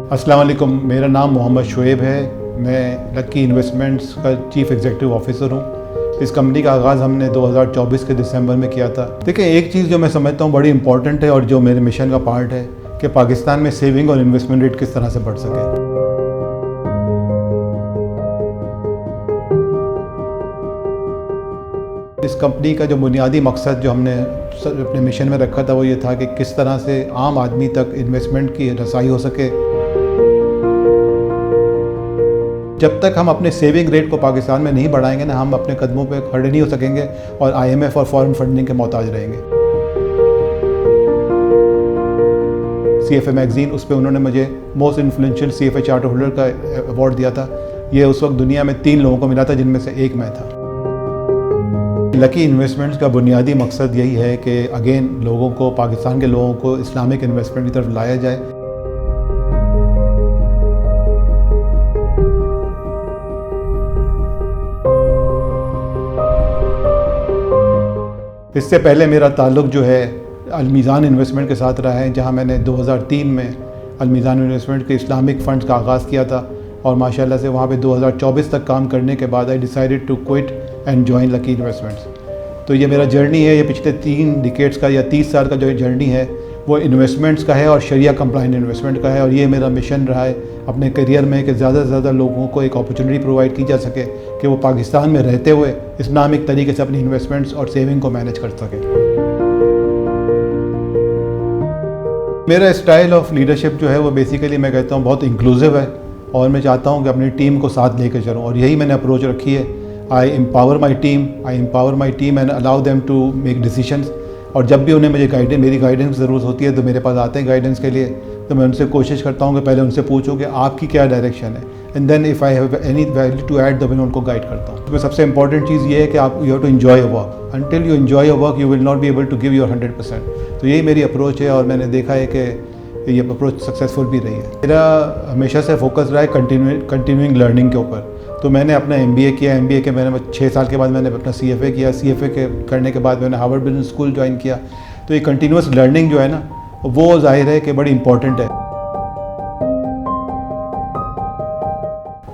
अस्सलाम वालेकुम, मेरा नाम मोहम्मद शुएब है। मैं लकी इन्वेस्टमेंट्स का चीफ़ एग्जीक्यूटिव ऑफिसर हूँ। इस कंपनी का आगाज़ हमने 2024 के दिसंबर में किया था। देखिए, एक चीज़ जो मैं समझता हूँ बड़ी इंपॉर्टेंट है और जो मेरे मिशन का पार्ट है कि पाकिस्तान में सेविंग और इन्वेस्टमेंट रेट किस तरह से बढ़ सके। इस कंपनी का जो बुनियादी मकसद जो हमने अपने मिशन में रखा था वो ये था कि किस तरह से आम आदमी तक इन्वेस्टमेंट की रसाई हो सके। जब तक हम अपने सेविंग रेट को पाकिस्तान में नहीं बढ़ाएंगे ना, हम अपने कदमों पे खड़े नहीं हो सकेंगे और IMF और फॉरेन फंडिंग के मोहताज रहेंगे। CFA मैगज़ीन, उस पर उन्होंने मुझे most influential CFA charter holder का अवार्ड दिया था। ये उस वक्त दुनिया में 3 लोगों को मिला था, जिनमें से एक मैं था। लकी इन्वेस्टमेंट्स का बुनियादी मकसद यही है कि अगेन लोगों को, पाकिस्तान के लोगों को इस्लामिक इन्वेस्टमेंट की तरफ लाया जाए। इससे पहले मेरा ताल्लुक़ जो है अलमीज़ान इन्वेस्टमेंट के साथ रहा है, जहां मैंने 2003 में अलमीज़ान इन्वेस्टमेंट के इस्लामिक फ़ंड्स का आगाज़ किया था और माशाल्लाह से वहां पे 2024 तक काम करने के बाद I decided to quit and join Lucky Investments. तो ये मेरा जर्नी है, ये पिछले 3 डिकेड्स का या 30 साल का जो जर्नी है वो इन्वेस्टमेंट्स का है और शरिया कंप्लाइंट इन्वेस्टमेंट का है। और ये मेरा मिशन रहा है अपने करियर में कि ज़्यादा से ज़्यादा लोगों को एक अपॉर्चुनिटी प्रोवाइड की जा सके कि वो पाकिस्तान में रहते हुए इस्लामिक तरीके से अपनी इन्वेस्टमेंट्स और सेविंग को मैनेज कर सकें। मेरा स्टाइल ऑफ लीडरशिप जो है वो बेसिकली मैं कहता हूँ बहुत इंक्लूसिव है और मैं चाहता हूँ कि अपनी टीम को साथ लेकर चलूँ और यही मैंने अप्रोच रखी है। I empower my team and allow them to make decisions. और जब भी उन्हें मेरी गाइडेंस की ज़रूरत होती है तो मेरे पास आते हैं गाइडेंस के लिए, तो मैं उनसे कोशिश करता हूँ कि पहले उनसे पूछूँ कि आपकी क्या डायरेक्शन है, and then if I have any value to add तो मैं उनको गाइड करता हूँ। तो सबसे इंपॉर्टेंट चीज़ ये है कि आप you have to enjoy your work. Until you enjoy your work you will not be able to give your 100%। तो यही मेरी अप्रोच है और मैंने देखा है कि ये अप्रोच सक्सेसफुल भी रही है। मेरा हमेशा से फोकस रहा है कंटिन्यूइंग लर्निंग के ऊपर। तो मैंने अपना MBA किया, MBA के मैंने 6 साल के बाद मैंने अपना CFA किया, CFA के करने के बाद मैंने हार्वर्ड बिजनेस स्कूल ज्वाइन किया। तो ये कंटिन्यूस लर्निंग जो है ना, वो जाहिर है कि बड़ी इंपॉर्टेंट है।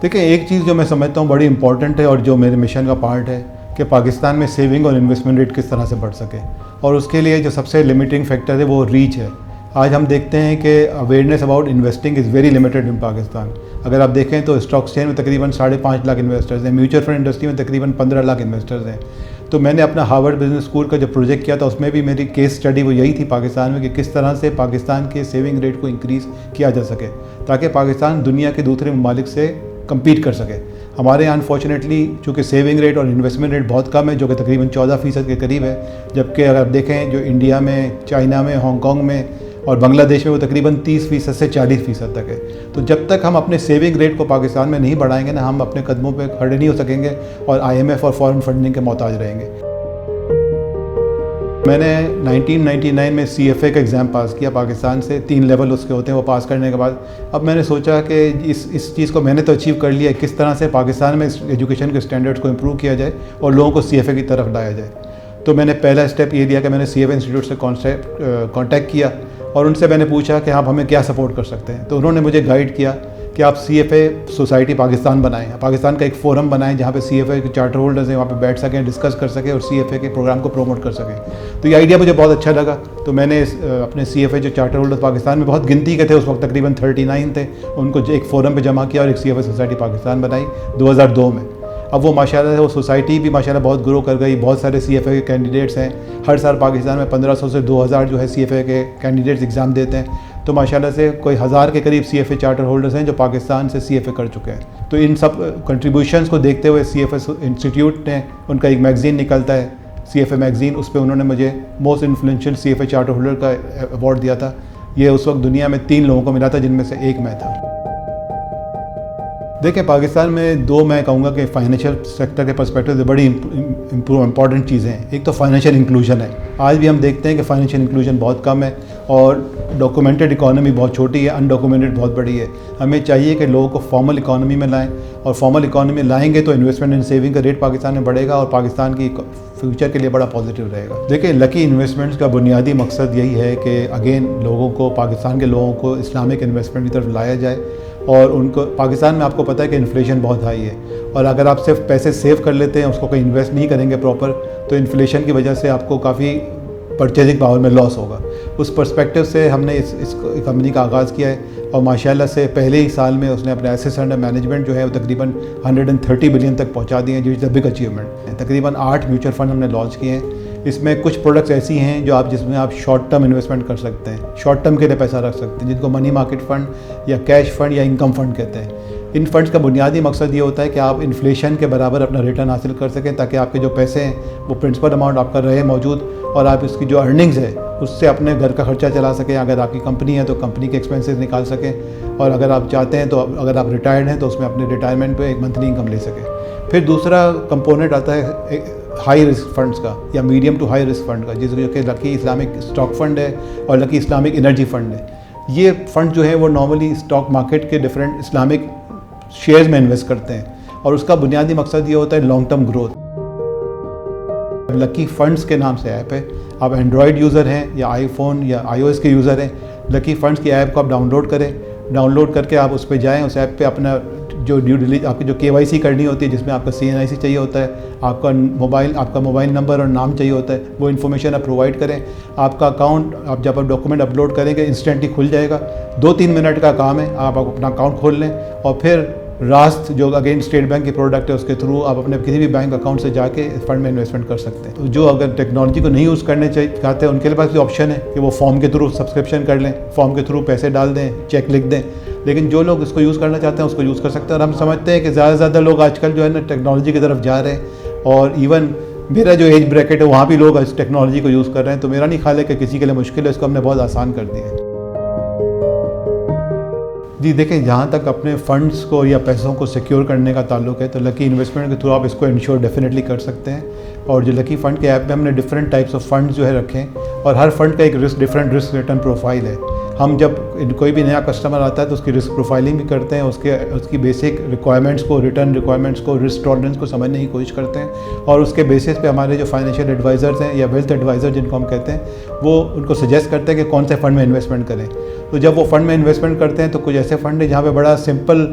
देखिए, एक चीज़ जो मैं समझता हूँ बड़ी इंपॉर्टेंट है और जो मेरे मिशन का पार्ट है कि पाकिस्तान में सेविंग और इन्वेस्टमेंट रेट किस तरह से बढ़ सके, और उसके लिए जो सबसे लिमिटिंग फैक्टर है वो रीच है। आज हम देखते हैं कि awareness about investing is very limited in Pakistan. अगर आप देखें तो स्टॉक एक्सचेंज में तकरीबन 5.5 लाख इन्वेस्टर्स हैं, म्यूचुअल फंड इंडस्ट्री में तकरीबन 15 लाख इन्वेस्टर्स हैं। तो मैंने अपना हार्वर्ड बिजनेस स्कूल का जो प्रोजेक्ट किया था उसमें भी मेरी केस स्टडी वो यही थी पाकिस्तान में कि किस तरह से पाकिस्तान के सेविंग रेट को इंक्रीज़ किया जा सके ताकि पाकिस्तान दुनिया के दूसरे ममालिक से कम्पीट कर सके। हमारे यहाँ अनफॉर्चुनेटली चूँकि सेविंग रेट और इन्वेस्टमेंट रेट बहुत कम है, जो कि तकरीबन 14% के करीब है, जबकि अगर आप देखें जो इंडिया में, चाइना में, हांगकॉन्ग में और बांग्लादेश में वो तकरीबन 30% से 40% तक है। तो जब तक हम अपने सेविंग रेट को पाकिस्तान में नहीं बढ़ाएंगे ना, हम अपने कदमों पे खड़े नहीं हो सकेंगे और IMF और फॉरेन फंडिंग के मोहताज रहेंगे। मैंने 1999 में CFA का एग्ज़ाम पास किया पाकिस्तान से। 3 लेवल उसके होते हैं, वो पास करने के बाद अब मैंने सोचा कि इस चीज़ को मैंने तो अचीव कर लिया है, किस तरह से पाकिस्तान में एजुकेशन के स्टैंडर्ड्स को इम्प्रूव किया जाए और लोगों को CFA की तरफ लाया जाए। तो मैंने पहला स्टेप ये दिया कि मैंने CFA इंस्टीट्यूट से कॉन्टैक्ट किया और उनसे मैंने पूछा कि आप हमें क्या सपोर्ट कर सकते हैं। तो उन्होंने मुझे गाइड किया कि आप CFA सोसाइटी पाकिस्तान बनाएं, पाकिस्तान का एक फ़ोरम बनाएं जहाँ पे CFA के चार्टर होल्डर्स हैं वहाँ पे बैठ सकें, डिस्कस कर सकें और CFA के प्रोग्राम को प्रमोट कर सकें। तो ये आइडिया मुझे बहुत अच्छा लगा। तो मैंने अपने CFA जो चार्टर होल्डर्स पाकिस्तान में बहुत गिनती के थे, उस वक्त तकरीबन 39 थे, उनको एक फ़ोरम पर जमा किया और एक CFA सोसाइटी पाकिस्तान बनाई 2002 में। अब वो माशाल्लाह वो सोसाइटी भी माशाल्लाह बहुत ग्रो कर गई। बहुत सारे CFA के कैंडिडेट्स हैं। हर साल पाकिस्तान में 1500 से 2000 जो है CFA के कैंडिडेट्स एग्ज़ाम देते हैं। तो माशाल्लाह से कोई 1000 के करीब CFA चार्टर होल्डर्स हैं जो पाकिस्तान से CFA कर चुके हैं। तो इन सब कंट्रीब्यूशंस को देखते हुए CFA इंस्टीट्यूट ने, उनका एक मैगज़ीन निकलता है CFA मैगज़ीन, उस पर उन्होंने मुझे most influential CFA charter holder का अवार्ड दिया था। ये उस वक्त दुनिया में 3 लोगों को मिला था, जिनमें से एक मैं था। देखिए, पाकिस्तान में 2 मैं कहूँगा कि फाइनेंशियल सेक्टर के पर्सपेक्टिव से बड़ी इंपॉर्टेंट चीज़ें हैं। एक तो फाइनेंशियल इंक्लूजन है। आज भी हम देखते हैं कि फाइनेंशियल इंक्लूजन बहुत कम है और डॉक्यूमेंटेड इकोनॉमी बहुत छोटी है, अनडॉक्यूमेंटेड बहुत बड़ी है। हमें चाहिए कि लोगों को फॉर्मल इकोनॉमी में लाएं और फॉर्मल इकोनॉमी में लाएंगे तो इन्वेस्टमेंट एंड सेविंग का रेट पाकिस्तान में बढ़ेगा और पाकिस्तान की फ्यूचर के लिए बड़ा पॉजिटिव रहेगा। देखिए, लकी इन्वेस्टमेंट्स का बुनियादी मकसद यही है कि अगेन लोगों को, पाकिस्तान के लोगों को इस्लामिक इन्वेस्टमेंट की तरफ लाया जाए। और उनको, पाकिस्तान में आपको पता है कि इन्फ्लेशन बहुत हाई है, और अगर आप सिर्फ पैसे सेव कर लेते हैं, उसको कहीं इन्वेस्ट नहीं करेंगे प्रॉपर, तो इन्फ्लेशन की वजह से आपको काफ़ी परचेजिंग पावर में लॉस होगा। उस पर्सपेक्टिव से हमने इस कंपनी का आगाज़ किया है, और माशाल्लाह से पहले ही साल में उसने अपने एसेट्स अंडर मैनेजमेंट जो है वो तकरीबन 130 बिलियन तक पहुंचा दिए हैं, जो इज़ अ बिग अचीवमेंट है। तकरीबन 8 म्यूचुअल फंड हमने लॉन्च किए हैं। इसमें कुछ प्रोडक्ट्स ऐसी हैं जो आप, जिसमें आप शॉर्ट टर्म इन्वेस्टमेंट कर सकते हैं, शॉर्ट टर्म के लिए पैसा रख सकते हैं, जिनको मनी मार्केट फ़ंड या कैश फंड या इनकम फंड कहते हैं। इन फंड्स का बुनियादी मकसद ये होता है कि आप इन्फ्लेशन के बराबर अपना रिटर्न हासिल कर सकें, ताकि आपके जो पैसे हैं वो प्रिंसिपल अमाउंट आपका रहे मौजूद, और आप इसकी जो अर्निंग्स है उससे अपने घर का खर्चा चला सकें। अगर आपकी कंपनी है तो कंपनी के एक्सपेंसेस निकाल सकें, और अगर आप चाहते हैं तो, अगर आप रिटायर्ड हैं तो उसमें अपने रिटायरमेंट पे एक मंथली इनकम ले सकें। फिर दूसरा कंपोनेंट आता है हाई रिस्क फंड्स का या medium to high risk fund का, जिसको कि लकी इस्लामिक स्टॉक फंड है और लकी इस्लामिक एनर्जी फंड है। ये फंड जो है वो नॉर्मली स्टॉक मार्केट के डिफरेंट इस्लामिक शेयर्स में इन्वेस्ट करते हैं, और उसका बुनियादी मकसद ये होता है long term growth. Lucky funds के नाम से ऐप है। आप एंड्रॉयड यूज़र हैं या आईफोन या iOS के यूज़र हैं, लकी फंड्स की ऐप को आप डाउनलोड करें। डाउनलोड करके आप उस पर जाएँ, उस ऐप पे अपना जो ड्यू डिलीज, आपकी जो KYC करनी होती है, जिसमें आपका CNIC चाहिए होता है, आपका मोबाइल नंबर और नाम चाहिए होता है, वो इन्फॉर्मेशन आप प्रोवाइड करें। आपका अकाउंट, आप जब आप डॉक्यूमेंट अपलोड करेंगे इंस्टेंटली खुल जाएगा। 2-3 मिनट का काम है, आप अपना अकाउंट खोल लें, और फिर रास्त जो अगेन स्टेट बैंक की प्रोडक्ट है, उसके थ्रू आप अपने किसी भी बैंक अकाउंट से जाके फंड में इन्वेस्टमेंट कर सकते हैं। तो जो अगर टेक्नोलॉजी को नहीं यूज़ करने चाहते हैं, उनके पास भी ऑप्शन है कि वो फॉर्म के थ्रू सब्सक्रिप्शन कर लें, फॉर्म के थ्रू पैसे डाल दें, चेक लिख दें। लेकिन जो लोग इसको यूज़ करना चाहते हैं उसको यूज़ कर सकते हैं। और हम समझते हैं कि ज़्यादा से ज़्यादा लोग आजकल जो है ना टेक्नोलॉजी की तरफ जा रहे हैं, और इवन मेरा जो एज ब्रैकेट है वहाँ भी लोग इस टेक्नोलॉजी को यूज़ कर रहे हैं। तो मेरा नहीं ख्याल है कि किसी के लिए मुश्किल है, इसको हमने बहुत आसान कर दिया है। जी देखें, जहाँ तक अपने फंड्स को या पैसों को सिक्योर करने का ताल्लुक है, तो लकी इन्वेस्टमेंट के थ्रू आप इसको इंश्योर डेफिनेटली कर सकते हैं। और जो लकी फ़ंड के ऐप में हमने डिफरेंट टाइप्स ऑफ फंड्स जो है रखे हैं, और हर फंड का एक डिफरेंट रिस्क रिटर्न प्रोफाइल है। हम जब कोई भी नया कस्टमर आता है तो उसकी रिस्क प्रोफाइलिंग भी करते हैं, उसकी बेसिक रिक्वायरमेंट्स को, रिटर्न रिक्वायरमेंट्स को, रिस्क टॉलरेंस को समझने की कोशिश करते हैं, और उसके बेसिस पे हमारे जो फाइनेंशियल एडवाइज़र्स हैं या वेल्थ एडवाइज़र जिनको हम कहते हैं, वो उनको सजेस्ट करते हैं कि कौन से फ़ंड में इन्वेस्टमेंट करें। तो जब वो फंड में इन्वेस्टमेंट करते हैं तो कुछ ऐसे फंड है जहाँ पे बड़ा सिंपल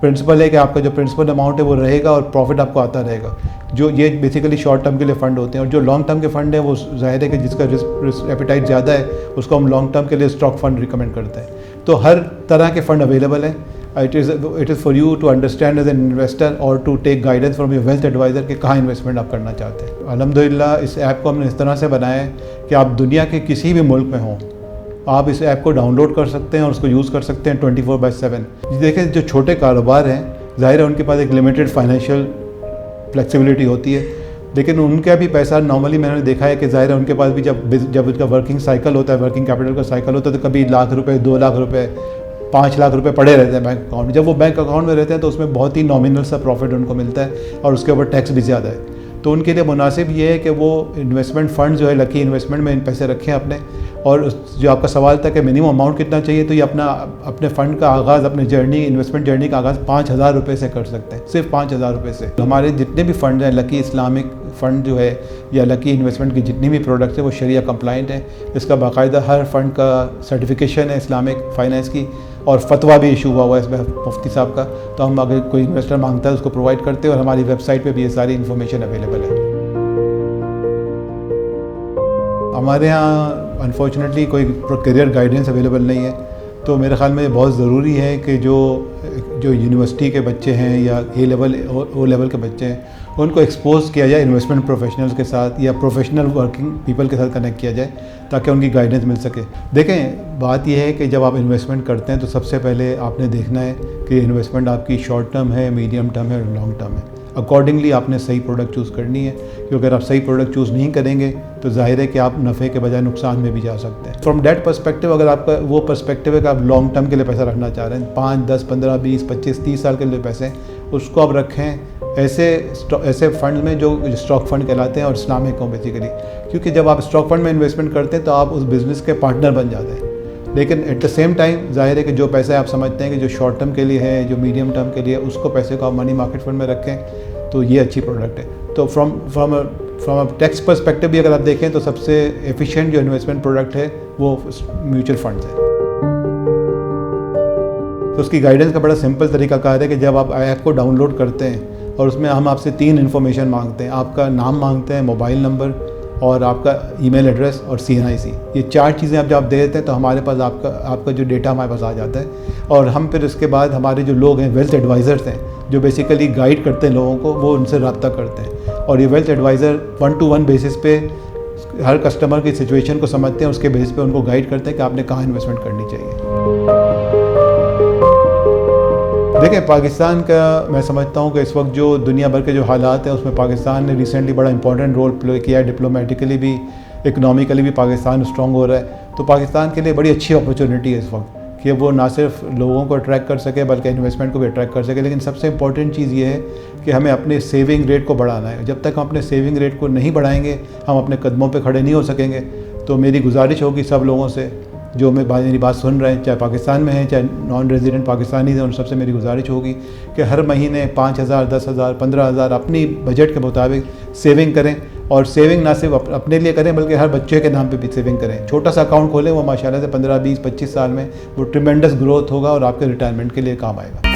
प्रिंसिपल है कि आपका जो प्रिंसिपल अमाउंट है वो रहेगा और प्रॉफिट आपको आता रहेगा। जो ये बेसिकली शॉर्ट टर्म के लिए फ़ंड होते हैं। और जो लॉन्ग टर्म के फ़ंड है वो ज़ाहिर है कि जिसका रिस्क एपिटाइट ज़्यादा है उसको हम लॉन्ग टर्म के लिए स्टॉक फंड रिकमेंड करते हैं। तो हर तरह के फ़ंड अवेलेबल हैं। It is for you to understand as an investor और to take guidance from your wealth adviser कि कहाँ इन्वेस्टमेंट आप करना चाहते हैं। अल्हम्दुलिल्लाह इस ऐप को हमने इस तरह से बनाया है कि आप दुनिया के किसी भी मुल्क में हों, आप इस ऐप को डाउनलोड कर सकते हैं और उसको यूज़ कर सकते हैं 24/7। देखें, जो छोटे कारोबार हैं ज़ाहिर है उनके पास एक लिमिटेड फाइनेंशियल फ्लेक्सिबिलिटी होती है, लेकिन उनका भी पैसा नॉर्मली मैंने देखा है कि ज़ाहिर है उनके पास भी जब उनका वर्किंग साइकिल होता है, वर्किंग कैपिटल का साइकिल होता है, तो कभी लाख रुपए, 2 लाख रुपए, 5 लाख रुपए पड़े रहते हैं बैंक अकाउंट में। जब वो बैंक अकाउंट में रहते हैं तो उसमें बहुत ही नॉमिनल सा प्रॉफिट उनको मिलता है और उसके ऊपर टैक्स भी ज़्यादा है। तो उनके लिए मुनासिब ये है कि वो इन्वेस्टमेंट फ़ंड जो है लकी इन्वेस्टमेंट में इन पैसे रखें अपने। और जो आपका सवाल था कि मिनिमम अमाउंट कितना चाहिए, तो ये अपने फ़ंड का आगाज़, अपने इन्वेस्टमेंट जर्नी का आगाज़ 5,000 रुपये से कर सकते हैं, सिर्फ 5,000 रुपये से। हमारे जितने भी फ़ंड हैं, लकी इस्लामिक फ़ंड जो है या लकी इन्वेस्टमेंट की जितनी भी प्रोडक्ट्स हैं वो शरिया कंप्लाइंट है। इसका बाकायदा हर फंड का सर्टिफिकेशन है इस्लामिक फाइनेंस की, और फतवा भी इशू हुआ है इसमें मुफ्ती साहब का। तो हम अगर कोई इन्वेस्टर मांगता है उसको प्रोवाइड करते हैं और हमारी वेबसाइट पे भी ये सारी इन्फॉर्मेशन अवेलेबल है। हमारे यहाँ अनफॉर्चुनेटली कोई करियर गाइडेंस अवेलेबल नहीं है, तो मेरे ख़्याल में बहुत ज़रूरी है कि जो यूनिवर्सिटी के बच्चे हैं या ओ लेवल के बच्चे हैं उनको एक्सपोज किया जाए इन्वेस्टमेंट प्रोफेशनल्स के साथ या प्रोफेशनल वर्किंग पीपल के साथ कनेक्ट किया जाए ताकि उनकी गाइडेंस मिल सके। देखें, बात यह है कि जब आप इन्वेस्टमेंट करते हैं तो सबसे पहले आपने देखना है कि इन्वेस्टमेंट आपकी शॉर्ट टर्म है, मीडियम टर्म है और लॉन्ग टर्म है। अकॉर्डिंगली आपने सही प्रोडक्ट चूज़ करनी है, क्योंकि अगर आप सही प्रोडक्ट चूज़ नहीं करेंगे तो जाहिर है कि आप नफ़े के बजाय नुकसान में भी जा सकते हैं। फ्रॉम डैट पर्सपेक्टिव, अगर आपका वो पर्सपेक्टिव है कि आप लॉन्ग टर्म के लिए पैसा रखना चाह रहे हैं, 5, 10, 15, 20, 25, 30 साल के लिए पैसे, उसको आप रखें ऐसे फंड में जो स्टॉक फंड कहलाते हैं और इस्लामिक हो बेसिकली। क्योंकि जब आप स्टॉक फंड में इन्वेस्टमेंट करते हैं तो आप उस बिज़नेस के पार्टनर बन जाते हैं। लेकिन एट द सेम टाइम जाहिर है कि जो पैसे आप समझते हैं कि जो शॉर्ट टर्म के लिए है, जो मीडियम टर्म के लिए, उसको पैसे को आप मनी मार्केट फंड में रखें, तो ये अच्छी प्रोडक्ट है। तो from from a tax perspective भी अगर आप देखें तो सबसे एफिशिएंट जो इन्वेस्टमेंट प्रोडक्ट है वो म्यूचुअल फंड्स है। तो उसकी गाइडेंस का बड़ा सिंपल तरीकाकार है कि जब आप ऐप को डाउनलोड करते हैं और उसमें हम आपसे 3 इन्फॉर्मेशन मांगते हैं, आपका नाम मांगते हैं, मोबाइल नंबर और आपका ईमेल एड्रेस और CNIC, ये 4 चीज़ें आप जब दे देते हैं तो हमारे पास आपका जो डेटा हमारे पास आ जाता है। और हम फिर उसके बाद हमारे जो लोग हैं वेल्थ एडवाइज़र्स हैं जो बेसिकली गाइड करते हैं लोगों को, वो उनसे रब्ता करते हैं और ये वेल्थ एडवाइज़र 1-to-1 बेसिस पे हर कस्टमर की सिचुएशन को समझते हैं, उसके बेसिस पे उनको गाइड करते हैं कि आपने कहाँ इन्वेस्टमेंट करनी चाहिए। देखिए, पाकिस्तान का मैं समझता हूँ कि इस वक्त जो दुनिया भर के जो हालात हैं उसमें पाकिस्तान ने रिसेंटली बड़ा इंपॉर्टेंट रोल प्ले किया है। डिप्लोमेटिकली भी, इकोनॉमिकली भी पाकिस्तान स्ट्रॉन्ग हो रहा है। तो पाकिस्तान के लिए बड़ी अच्छी अपॉर्चुनिटी है इस वक्त कि वो ना सिर्फ लोगों को अट्रैक्ट कर सके बल्कि इन्वेस्टमेंट को भी अट्रैक्ट कर सके। लेकिन सबसे इंपॉर्टेंट चीज़ ये है कि हमें अपने सेविंग रेट को बढ़ाना है। जब तक हम अपने सेविंग रेट को नहीं बढ़ाएंगे हम अपने कदमों पे खड़े नहीं हो सकेंगे। तो मेरी गुजारिश होगी सब लोगों से जो मेरी बात सुन रहे हैं, चाहे पाकिस्तान में हैं चाहे नॉन रेजिडेंट पाकिस्तानी हैं, उन सबसे मेरी गुजारिश होगी कि हर महीने 5,000, 10,000, 15,000 अपनी बजट के मुताबिक सेविंग करें। और सेविंग ना सिर्फ अपने लिए करें बल्कि हर बच्चे के नाम पे भी सेविंग करें। छोटा सा अकाउंट खोलें, वो माशाल्लाह से 15, 20, 25 साल में वो ट्रिमेंडस ग्रोथ होगा और आपके रिटायरमेंट के लिए काम आएगा।